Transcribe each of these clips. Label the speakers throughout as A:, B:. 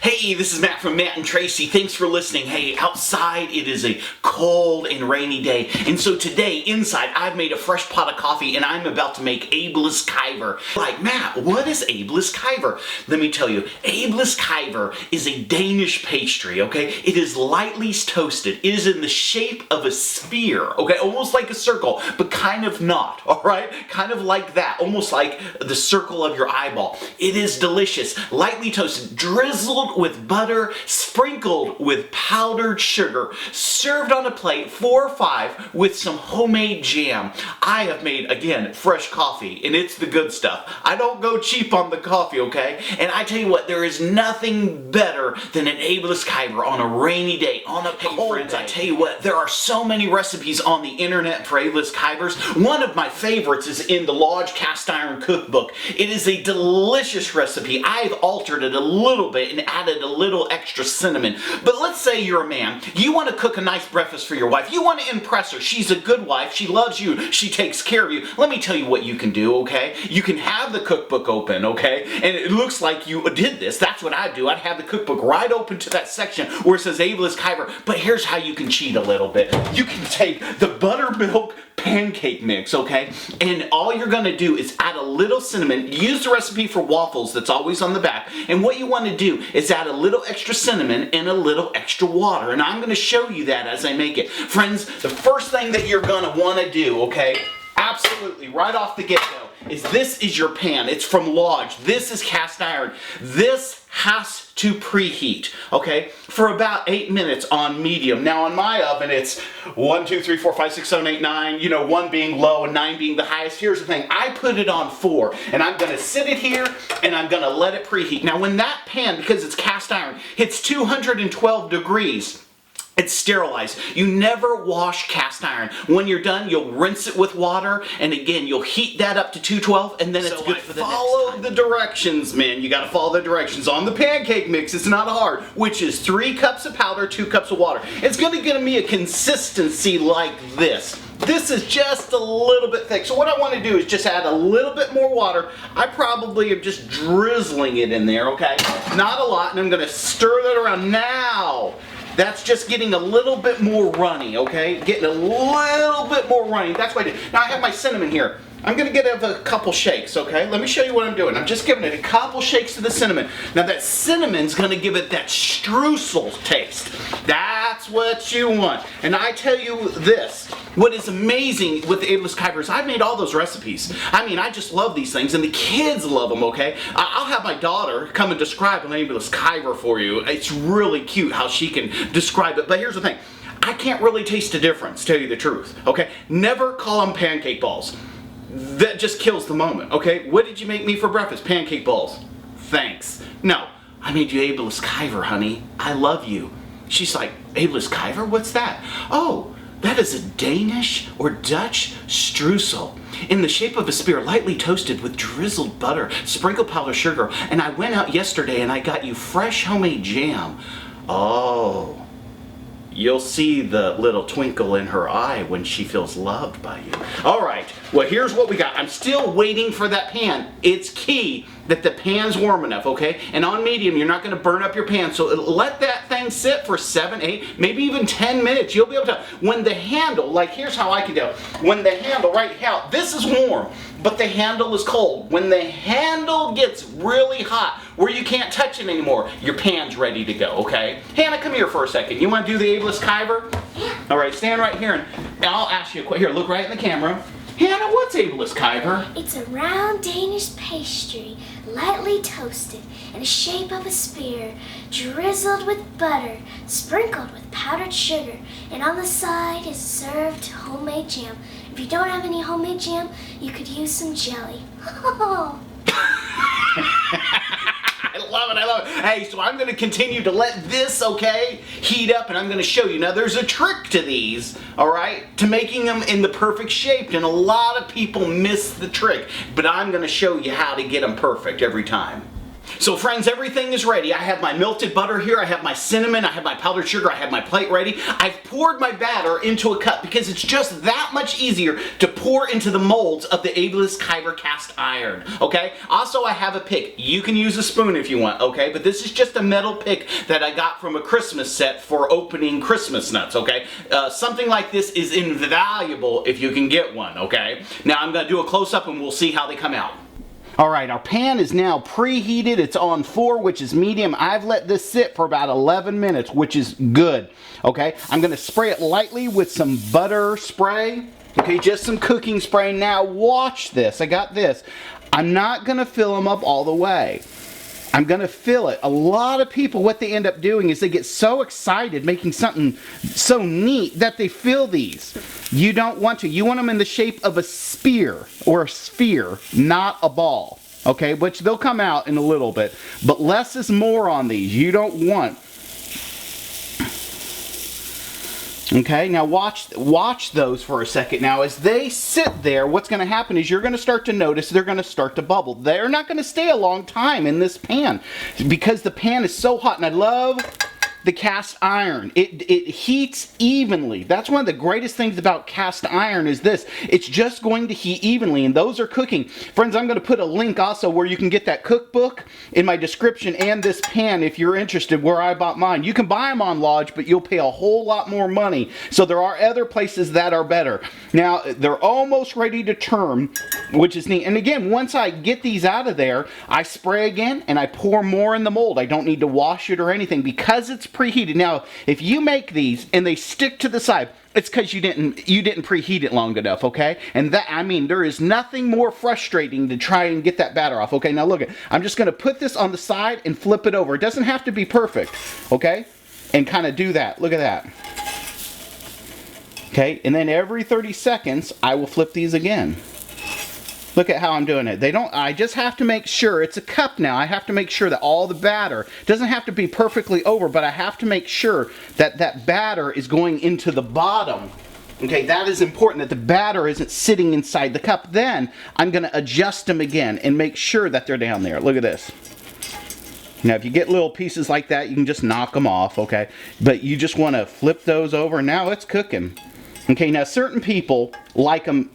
A: Hey, this is Matt from Matt and Tracy. Thanks for listening. Hey, outside it is a cold and rainy day. And so today, inside, I've made a fresh pot of coffee and I'm about to make Abeles Kyver. Like, Matt, what is Abeles Kyver? Let me tell you, Abeles Kyver is a Danish pastry, okay? It is lightly toasted. It is in the shape of a sphere, okay? Almost like a circle, but kind of not, all right? Kind of like that, almost like the circle of your eyeball. It is delicious, lightly toasted, drizzled with butter, sprinkled with powdered sugar, served on a plate 4 or 5 with some homemade jam. I have made, again, fresh coffee, and it's the good stuff. I don't go cheap on the coffee, okay? And I tell you what, there is nothing better than an Abeles Kyver on a rainy day, on a cold day. I tell you what, there are so many recipes on the internet for Abeles Kyvers. One of my favorites is in the Lodge Cast Iron Cookbook. It is a delicious recipe. I've altered it a little bit and added a little extra cinnamon. But let's say you're a man. You want to cook a nice breakfast for your wife. You want to impress her. She's a good wife. She loves you. She takes care of you. Let me tell you what you can do, okay? You can have the cookbook open, okay? And it looks like you did this. That's what I'd do. I'd have the cookbook right open to that section where it says Abeles Kyver. But here's how you can cheat a little bit. You can take the buttermilk pancake mix, okay? And all you're gonna do is add a little cinnamon. Use the recipe for waffles that's always on the back. And what you want to do is add a little extra cinnamon and a little extra water. And I'm gonna show you that as I make it. Friends, the first thing that you're gonna want to do, okay? Absolutely, right off the get-go, this is your pan. It's from Lodge. This is cast iron. This has to preheat, okay, for about 8 minutes on medium. Now on my oven, it's 1, 2, 3, 4, 5, 6, 7, 8, 9, you know, 1 being low and 9 being the highest. Here's the thing, I put it on 4, and I'm gonna sit it here, and I'm gonna let it preheat. Now when that pan, because it's cast iron, hits 212 degrees, it's sterilized. You never wash cast iron. When you're done, you'll rinse it with water, and again, you'll heat that up to 212, and then it's good for the next time. Follow the directions, man. You gotta follow the directions. On the pancake mix, it's not hard, which is 3 cups of powder, 2 cups of water. It's gonna give me a consistency like this. This is just a little bit thick. So what I want to do is just add a little bit more water. I probably am just drizzling it in there, okay? Not a lot, and I'm gonna stir that around now. That's just getting a little bit more runny, okay? Getting a little bit more runny. That's what I do. Now I have my cinnamon here. I'm going to give it a couple shakes, okay? Let me show you what I'm doing. I'm just giving it a couple shakes to the cinnamon. Now that cinnamon's going to give it that streusel taste. That's what you want. And I tell you this, what is amazing with the Abeles Kyver is I've made all those recipes. I mean, I just love these things, and the kids love them, okay? I'll have my daughter come and describe an Abeles Kyver for you. It's really cute how she can describe it. But here's the thing. I can't really taste the difference, tell you the truth, okay? Never call them pancake balls. That just kills the moment, okay? What did you make me for breakfast? Pancake balls. Thanks. No, I made you Abeles Kyver, honey. I love you. She's like, Abeles Kyver? What's that? Oh, that is a Danish or Dutch streusel in the shape of a spear, lightly toasted with drizzled butter, sprinkled powdered sugar, and I went out yesterday and I got you fresh homemade jam. Oh. You'll see the little twinkle in her eye when she feels loved by you. All right, well, here's what we got. I'm still waiting for that pan. It's key that the pan's warm enough, okay? And on medium, you're not gonna burn up your pan. So let that thing sit for 7, 8, maybe even 10 minutes. You'll be able to, when the handle, like here's how I can do it. When the handle, right here, this is warm, but the handle is cold. When the handle gets really hot, where you can't touch it anymore, your pan's ready to go, okay? Hannah, come here for a second. You wanna do the Abeles Kyver?
B: Yeah.
A: All right, stand right here, and I'll ask you a question. Here, look right in the camera. Hannah, what's Abeles Kyver?
B: It's a round Danish pastry, lightly toasted, in the shape of a spear, drizzled with butter, sprinkled with powdered sugar, and on the side is served homemade jam. If you don't have any homemade jam, you could use some jelly.
A: I love it, I love it. Hey, so I'm gonna continue to let this, okay, heat up, and I'm gonna show you. Now there's a trick to these, all right, to making them in the perfect shape, and a lot of people miss the trick, but I'm gonna show you how to get them perfect every time. So friends, everything is ready. I have my melted butter here, I have my cinnamon, I have my powdered sugar, I have my plate ready. I've poured my batter into a cup because it's just that much easier to pour into the molds of the Abeles Kyber cast iron, okay? Also, I have a pick. You can use a spoon if you want, okay? But this is just a metal pick that I got from a Christmas set for opening Christmas nuts, okay? Something like this is invaluable if you can get one, okay? Now I'm going to do a close-up and we'll see how they come out. Alright, our pan is now preheated. It's on 4, which is medium. I've let this sit for about 11 minutes, which is good. Okay, I'm going to spray it lightly with some butter spray. Okay, just some cooking spray. Now watch this. I got this. I'm not going to fill them up all the way. I'm going to fill it. A lot of people, what they end up doing is they get so excited making something so neat that they fill these. You don't want to. You want them in the shape of a spear or a sphere, not a ball. Okay, which they'll come out in a little bit. But less is more on these. You don't want. Okay, now watch those for a second. Now as they sit there, what's going to happen is you're going to start to notice they're going to start to bubble. They're not going to stay a long time in this pan because the pan is so hot, and I love the cast iron. It heats evenly. That's one of the greatest things about cast iron is this. It's just going to heat evenly, and those are cooking. Friends, I'm going to put a link also where you can get that cookbook in my description and this pan if you're interested where I bought mine. You can buy them on Lodge, but you'll pay a whole lot more money. So there are other places that are better. Now, they're almost ready to turn, which is neat. And again, once I get these out of there, I spray again and I pour more in the mold. I don't need to wash it or anything because it's preheated. Now, if you make these and they stick to the side, it's because you didn't preheat it long enough, okay? And that, I mean, there is nothing more frustrating to try and get that batter off. Okay, now look, I'm just going to put this on the side and flip it over. It doesn't have to be perfect, okay? And kind of do that. Look at that. Okay, and then every 30 seconds, I will flip these again. Look at how I'm doing it. I just have to make sure, it's a cup now, I have to make sure that all the batter, doesn't have to be perfectly over, but I have to make sure that that batter is going into the bottom. Okay, that is important, that the batter isn't sitting inside the cup. Then, I'm going to adjust them again and make sure that they're down there. Look at this. Now, if you get little pieces like that, you can just knock them off, okay? But you just want to flip those over, and now it's cooking. Okay, now certain people like them,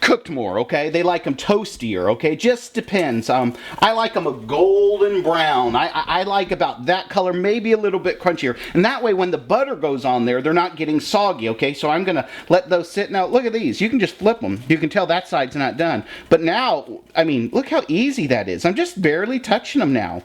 A: cooked more, okay? They like them toastier, okay? Just depends. I like them a golden brown. I like about that color, maybe a little bit crunchier. And that way, when the butter goes on there, they're not getting soggy, okay? So I'm going to let those sit. Now, look at these. You can just flip them. You can tell that side's not done. But now, I mean, look how easy that is. I'm just barely touching them now.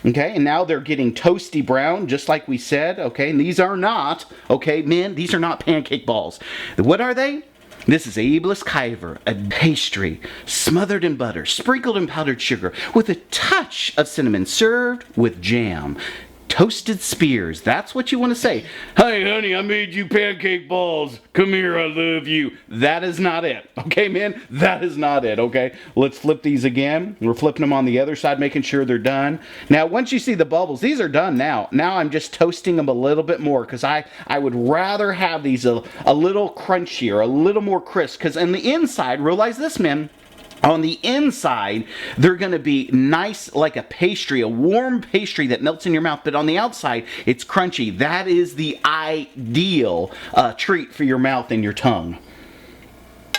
A: Okay, and now they're getting toasty brown, just like we said, okay? And these are not, okay, men, these are not pancake balls. What are they? This is Abeles Kyber, a pastry smothered in butter, sprinkled in powdered sugar, with a touch of cinnamon, served with jam. Toasted spears, that's what you want to say. Hey honey, I made you pancake balls. Come here, I love you. That is not it. Okay, man? That is not it, okay? Let's flip these again. We're flipping them on the other side, making sure they're done. Now, once you see the bubbles, these are done now. Now I'm just toasting them a little bit more because I would rather have these a little crunchier, a little more crisp. Because on the inside, realize this, man, on the inside, they're going to be nice like a pastry, a warm pastry that melts in your mouth, but on the outside, it's crunchy. That is the ideal treat for your mouth and your tongue.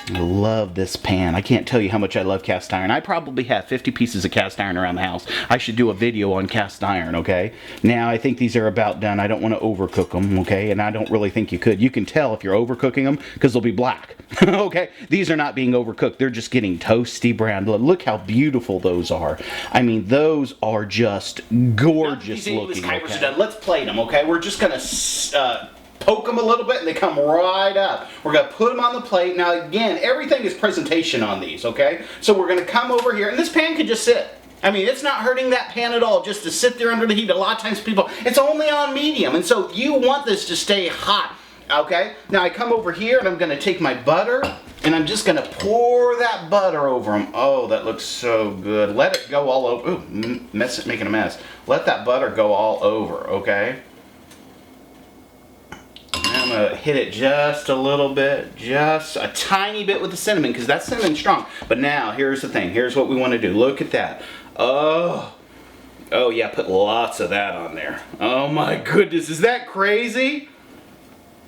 A: I love this pan. I can't tell you how much I love cast iron. I probably have 50 pieces of cast iron around the house. I should do a video on cast iron, okay? Now, I think these are about done. I don't want to overcook them, okay? And I don't really think you could. You can tell if you're overcooking them because they'll be black, okay? These are not being overcooked. They're just getting toasty brown. Look how beautiful those are. I mean, those are just gorgeous looking. Okay? Let's plate them, okay? We're just going to poke them a little bit and they come right up. We're going to put them on the plate. Now again, everything is presentation on these, okay? So we're going to come over here, and this pan could just sit. I mean, it's not hurting that pan at all just to sit there under the heat. A lot of times people, it's only on medium, and so you want this to stay hot, okay? Now I come over here and I'm going to take my butter and I'm just going to pour that butter over them. Oh, that looks so good. Let it go all over. Ooh, making a mess. Let that butter go all over, okay? I'm going to hit it just a little bit, just a tiny bit with the cinnamon, because that cinnamon's strong. But now, here's the thing. Here's what we want to do. Look at that. Oh. Oh yeah, put lots of that on there. Oh my goodness, is that crazy?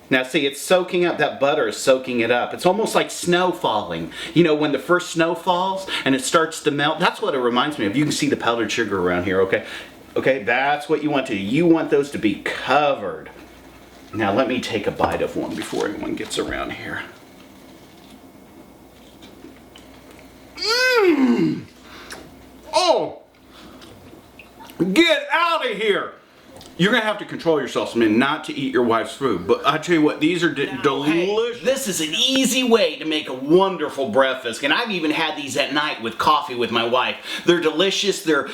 A: Now see, it's soaking up, that butter is soaking it up. It's almost like snow falling. You know, when the first snow falls and it starts to melt, that's what it reminds me of. You can see the powdered sugar around here, okay? Okay, that's what you want to do. You want those to be covered. Now let me take a bite of one before anyone gets around here. Mmm! Oh! Get out of here! You're gonna have to control yourself, man, not to eat your wife's food. But I tell you what, these are delicious. This is an easy way to make a wonderful breakfast, and I've even had these at night with coffee with my wife. They're delicious. They're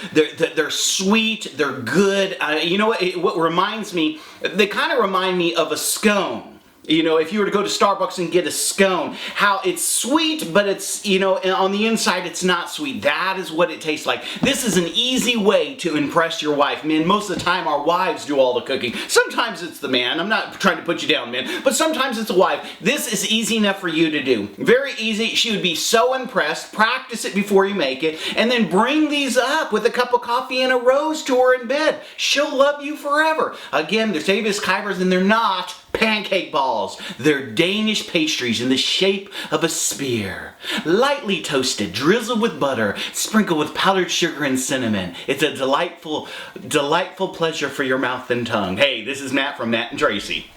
A: sweet. They're good. You know what reminds me? They kind of remind me of a scone. You know, if you were to go to Starbucks and get a scone, how it's sweet, but it's, you know, on the inside it's not sweet. That is what it tastes like. This is an easy way to impress your wife. Man, most of the time our wives do all the cooking. Sometimes it's the man. I'm not trying to put you down, man, but sometimes it's the wife. This is easy enough for you to do. Very easy. She would be so impressed. Practice it before you make it, and then bring these up with a cup of coffee and a rose to her in bed. She'll love you forever. Again, they're Davis Kuivers, and they're not pancake balls. They're Danish pastries in the shape of a spear. Lightly toasted, drizzled with butter, sprinkled with powdered sugar and cinnamon. It's a delightful, delightful pleasure for your mouth and tongue. Hey, this is Matt from Matt and Tracy.